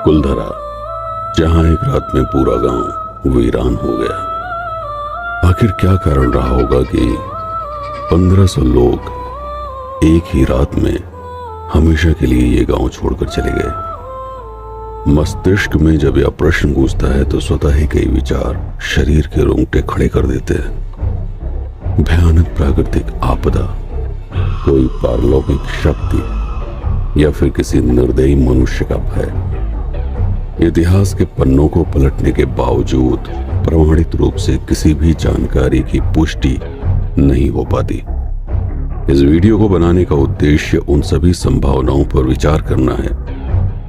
कुलधरा, जहां एक रात में पूरा गांव वीरान हो गया। आखिर क्या कारण रहा होगा कि 1500 लोग एक ही रात में हमेशा के लिए ये गांव छोड़कर चले गए। मस्तिष्क में जब यह प्रश्न गूंजता है तो स्वतः ही कई विचार शरीर के रोंगटे खड़े कर देते हैं। भयानक प्राकृतिक आपदा, कोई पारलौकिक शक्ति या फिर किसी निर्दयी मनुष्य का भय। इतिहास के पन्नों को पलटने के बावजूद प्रमाणित रूप से किसी भी जानकारी की पुष्टि नहीं हो पाती। इस वीडियो को बनाने का उद्देश्य उन सभी संभावनाओं पर विचार करना है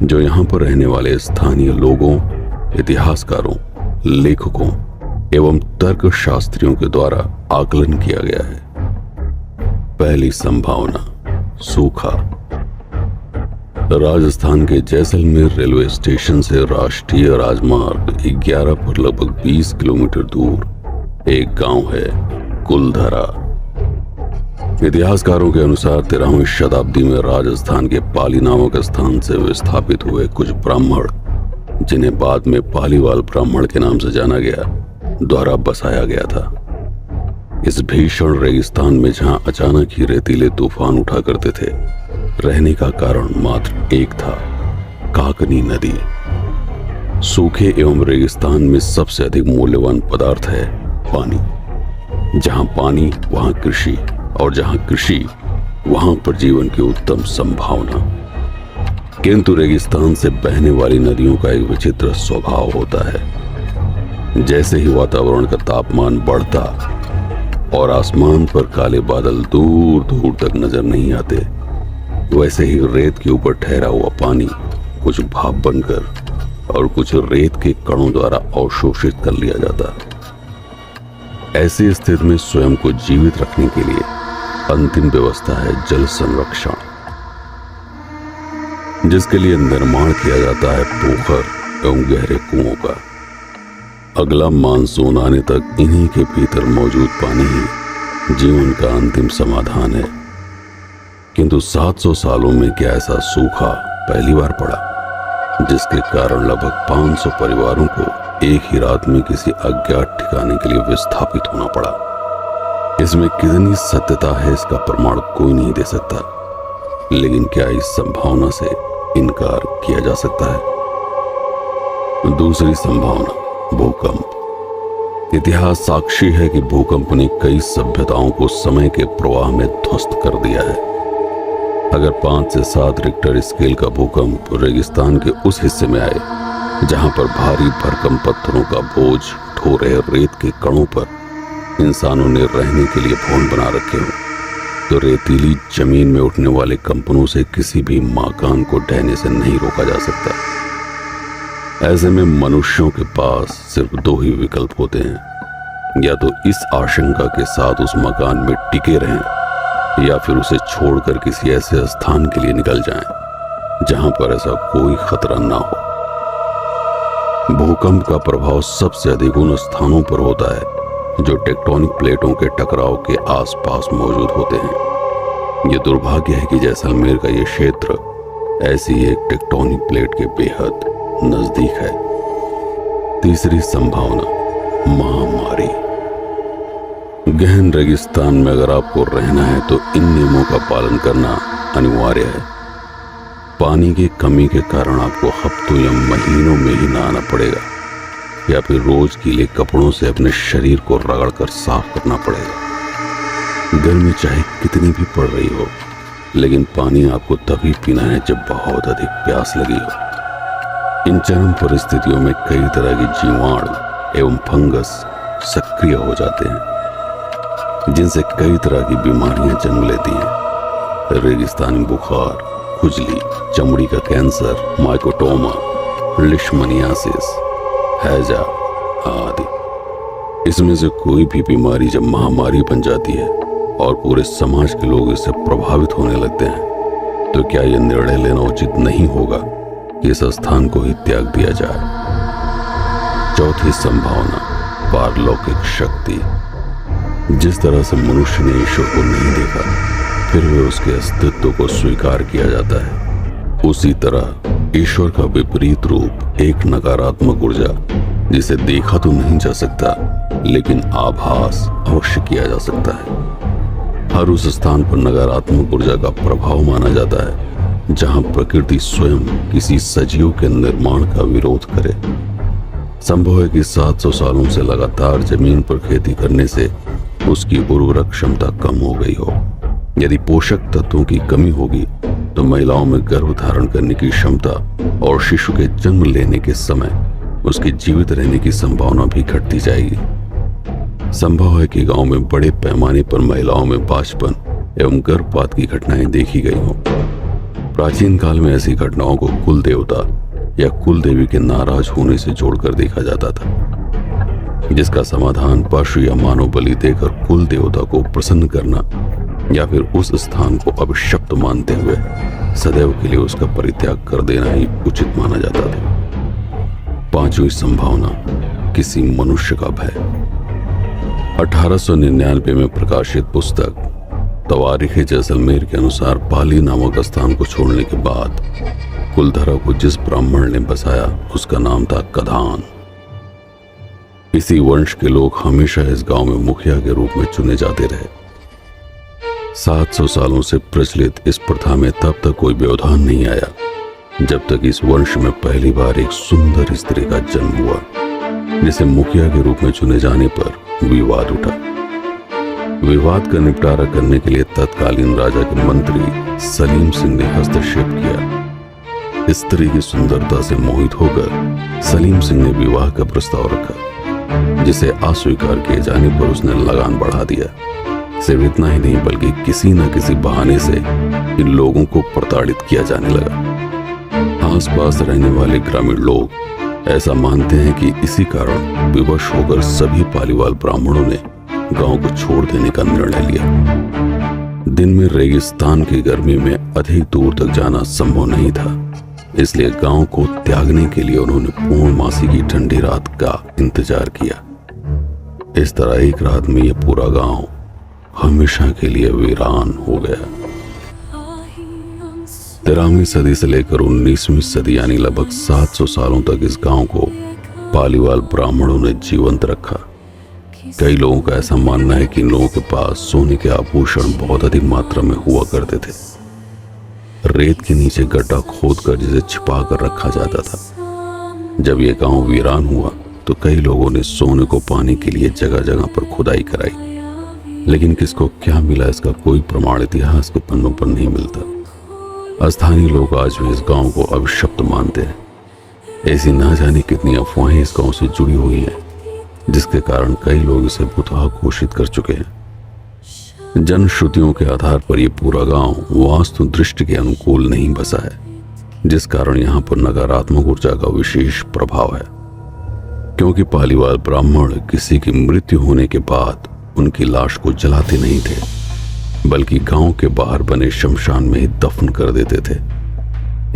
जो यहाँ पर रहने वाले स्थानीय लोगों, इतिहासकारों, लेखकों एवं तर्कशास्त्रियों के द्वारा आकलन किया गया है। पहली संभावना, सूखा। राजस्थान के जैसलमेर रेलवे स्टेशन से राष्ट्रीय राजमार्ग 11 पर लगभग 20 किलोमीटर दूर एक गांव है, कुलधरा। इतिहासकारों के अनुसार 13वीं शताब्दी में राजस्थान के पाली नामक स्थान से विस्थापित हुए कुछ ब्राह्मण, जिन्हें बाद में पालीवाल ब्राह्मण के नाम से जाना गया, द्वारा बसाया गया था। इस भीषण रेगिस्तान में जहां अचानक ही रेतीले तूफान उठा करते थे, रहने का कारण मात्र एक था, काकनी नदी। सूखे एवं रेगिस्तान में सबसे अधिक मूल्यवान पदार्थ है पानी। जहां पानी वहां कृषि, और जहां कृषि वहां पर जीवन की उत्तम संभावना। किंतु रेगिस्तान से बहने वाली नदियों का एक विचित्र स्वभाव होता है। जैसे ही वातावरण का तापमान बढ़ता और आसमान पर काले बादल दूर दूर तक नजर नहीं आते, वैसे ही रेत के ऊपर ठहरा हुआ पानी कुछ भाप बनकर और कुछ रेत के कणों द्वारा अवशोषित कर लिया जाता। ऐसी स्थिति में स्वयं को जीवित रखने के लिए अंतिम व्यवस्था है जल संरक्षण, जिसके लिए निर्माण किया जाता है पोखर एवं गहरे कुओं का। अगला मानसून आने तक इन्हीं के भीतर मौजूद पानी ही जीवन का अंतिम समाधान है। किंतु 700 सालों में क्या ऐसा सूखा पहली बार पड़ा, जिसके कारण लगभग 500 परिवारों को एक ही रात में किसी अज्ञात ठिकाने के लिए विस्थापित होना पड़ा। इसमें कितनी सत्यता है इसका प्रमाण कोई नहीं दे सकता, लेकिन क्या इस संभावना से इनकार किया जा सकता है? दूसरी संभावना, भूकंप। इतिहास साक्षी है कि भूकंप ने कई सभ्यताओं को समय के प्रवाह में ध्वस्त कर दिया है। अगर 5 से 7 रिक्टर स्केल का भूकंप रेगिस्तान के उस हिस्से में आए जहां पर भारी भरकम पत्थरों का बोझ ढो रहे रेत के कणों पर इंसानों ने रहने के लिए भवन बना रखे हो, तो रेतीली जमीन में उठने वाले कंपनों से किसी भी मकान को ढहने से नहीं रोका जा सकता। ऐसे में मनुष्यों के पास सिर्फ 2 ही विकल्प होते हैं, या तो इस आशंका के साथ उस मकान में टिके रहें, या फिर उसे छोड़कर किसी ऐसे स्थान के लिए निकल जाएं जहां पर ऐसा कोई खतरा ना हो। भूकंप का प्रभाव सबसे अधिक उन स्थानों पर होता है जो टेक्टोनिक प्लेटों के टकराव के आसपास मौजूद होते हैं। ये दुर्भाग्य है कि जैसलमेर का ये क्षेत्र ऐसी एक टेक्टोनिक प्लेट के बेहद नजदीक है। तीसरी संभावना, महामारी। गहन रेगिस्तान में अगर आपको रहना है तो इन नियमों का पालन करना अनिवार्य है। पानी की कमी के कारण आपको हफ्तों या महीनों में ही नहाना पड़ेगा, या फिर रोज गीले कपड़ों से अपने शरीर को रगड़कर साफ करना पड़ेगा। गर्मी चाहे कितनी भी पड़ रही हो, लेकिन पानी आपको तभी पीना है जब बहुत अधिक प्यास लगी हो। इन चरम परिस्थितियों में कई तरह की जीवाणु एवं फंगस सक्रिय हो जाते हैं, जिनसे कई तरह की बीमारियां जन्म लेती हैं। रेगिस्तानी बुखार, खुजली, चमड़ी का कैंसर, माइकोटोमा, लिशमनियासिस, हैजा आदि। इसमें से कोई भी बीमारी जब महामारी बन जाती है और पूरे समाज के लोग इससे प्रभावित होने लगते हैं, तो क्या यह निर्णय लेना उचित नहीं होगा कि इस स्थान को ही त्याग दिया जाए? चौथी संभावना, पारलौकिक शक्ति। जिस तरह से मनुष्य ने ईश्वर को नहीं देखा, फिर भी उसके अस्तित्व को स्वीकार किया जाता है, उसी तरह ईश्वर का विपरीत रूप एक नकारात्मक ऊर्जा, जिसे देखा तो नहीं जा सकता लेकिन आभास अवश्य किया जा सकता है। हर उस स्थान पर नकारात्मक ऊर्जा का प्रभाव माना जाता है जहां प्रकृति स्वयं किसी सजीव के निर्माण का विरोध करे। संभव है कि 700 सालों से लगातार जमीन पर खेती करने से उसकी उर्वरक क्षमता कम हो गई हो। यदि पोषक तत्वों की कमी होगी तो महिलाओं में गर्भ धारण करने की क्षमता और शिशु के जन्म लेने के समय उसके जीवित रहने की संभावना भी घटती जाएगी। संभव है कि गांव में बड़े पैमाने पर महिलाओं में बांझपन एवं गर्भपात की घटनाएं देखी गई हों। प्राचीन काल में ऐसी घटनाओं को कुल देवता या कुल देवी के नाराज होने से जोड़कर देखा जाता था, जिसका समाधान पशु या मानव बलि देकर कुल देवता को प्रसन्न करना या फिर उस स्थान को अभिशप्त मानते हुए सदैव के लिए उसका परित्याग कर देना ही उचित माना जाता था। पांचवी संभावना, किसी मनुष्य का भय। 1899 में प्रकाशित पुस्तक तवारीख जैसलमेर के अनुसार पाली नामक स्थान को छोड़ने के बाद कुलधरा को जिस ब्राह्मण ने बसाया उसका नाम था कधान। इसी वंश के लोग हमेशा इस गांव में मुखिया के रूप में चुने जाते रहे। 700 सालों से प्रचलित इस प्रथा में तब तक कोई व्यवधान नहीं आया जब तक इस वंश में पहली बार एक सुंदर स्त्री का जन्म हुआ, जिसे मुखिया के रूप में चुने जाने पर विवाद उठा। विवाद का निपटारा करने के लिए तत्कालीन राजा के मंत्री सलीम सिंह ने हस्तक्षेप किया। स्त्री की सुंदरता से मोहित होकर सलीम सिंह ने विवाह का प्रस्ताव रखा, जिसे अस्वीकार किए जाने पर उसने लगान बढ़ा दिया। सिर्फ इतना ही नहीं बल्कि किसी न किसी बहाने से इन लोगों को प्रताड़ित किया जाने लगा। आसपास रहने वाले ग्रामीण लोग ऐसा मानते हैं कि इसी कारण विवश होकर सभी पालीवाल ब्राह्मणों ने गांव को छोड़ देने का निर्णय लिया। दिन में रेगिस्तान की गर्मी में अधिक दूर तक जाना संभव नहीं था, इसलिए गांव को त्यागने के लिए उन्होंने पूर्णमासी की ठंडी रात का इंतजार किया। इस तरह एक रात में यह पूरा गांव हमेशा के लिए वीरान हो गया। 13वीं सदी से लेकर 19वीं सदी यानी लगभग 700 सालों तक इस गांव को पालीवाल ब्राह्मणों ने जीवंत रखा। कई लोगों का ऐसा मानना है कि इन लोगों के पास सोने के आभूषण बहुत अधिक मात्रा में हुआ करते थे। रेत के नीचे गड्ढा खोदकर जिसे छिपा कर रखा जाता था। जब यह गांव वीरान हुआ तो कई लोगों ने सोने को पाने के लिए जगह जगह पर खुदाई कराई, लेकिन किसको क्या मिला इसका कोई प्रमाण इतिहास के पन्नों पर नहीं मिलता। स्थानीय लोग आज भी इस गांव को अभिशप्त मानते हैं। ऐसी ना जाने कितनी अफवाहें इस गांव से जुड़ी हुई हैं, जिसके कारण कई लोग इसे भूतहा घोषित कर चुके हैं। जनश्रुतियों के आधार पर यह पूरा गांव वास्तु दृष्टि के अनुकूल नहीं बसा है, जिस कारण यहाँ पर नकारात्मक ऊर्जा का विशेष प्रभाव है। क्योंकि पालीवाल ब्राह्मण किसी की मृत्यु होने के बाद उनकी लाश को जलाते नहीं थे, बल्कि गांव के बाहर बने शमशान में ही दफन कर देते थे।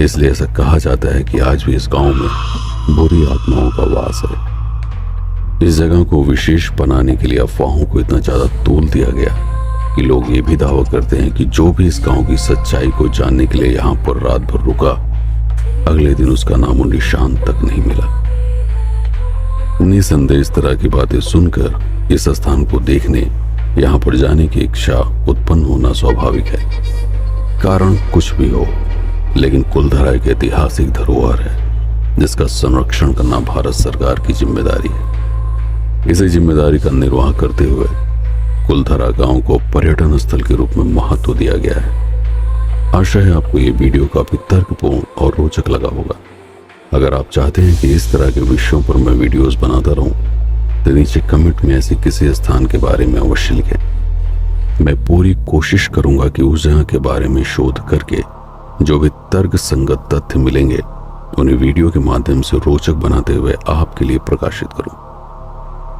इसलिए ऐसा कहा जाता है कि आज भी इस गांव में बुरी आत्माओं का वास है। इस जगह को विशेष बनाने के लिए अफवाहों को इतना ज्यादा तोल दिया गया कि लोग ये भी दावा करते हैं कि जो भी इस गांव की सच्चाई को जानने के लिए यहाँ पर रात भर रुका, अगले दिन उसका नामो निशान तक नहीं मिला। निसंदेह इस तरह की बातें सुनकर इस स्थान को देखने, यहाँ पर जाने की इच्छा उत्पन्न होना स्वाभाविक है। कारण कुछ भी हो, लेकिन कुलधरा एक ऐतिहासिक धरोहर है जिसका संरक्षण करना भारत सरकार की जिम्मेदारी है। इसी जिम्मेदारी का निर्वाह करते हुए कुलधरा गांव को पर्यटन स्थल के रूप में महत्व दिया गया है। आशा है आपको ये वीडियो काफी तर्कपूर्ण और रोचक लगा होगा। अगर आप चाहते हैं कि इस तरह के विषयों पर मैं वीडियोस बनाता रहूं, तो नीचे कमेंट में ऐसे किसी स्थान के बारे में अवश्य लिखें। मैं पूरी कोशिश करूंगा कि उस जगह के बारे में शोध करके जो भी तर्क संगत तथ्य मिलेंगे उन्हें वीडियो के माध्यम से रोचक बनाते हुए आपके लिए प्रकाशित करूं।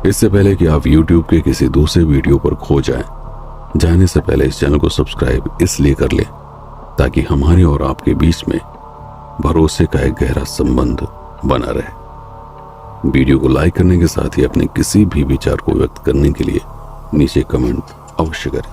इससे पहले कि आप YouTube के किसी दूसरे वीडियो पर खो जाने से पहले इस चैनल को सब्सक्राइब इसलिए कर लें ताकि हमारे और आपके बीच में भरोसे का एक गहरा संबंध बना रहे। वीडियो को लाइक करने के साथ ही अपने किसी भी विचार को व्यक्त करने के लिए नीचे कमेंट अवश्य करें।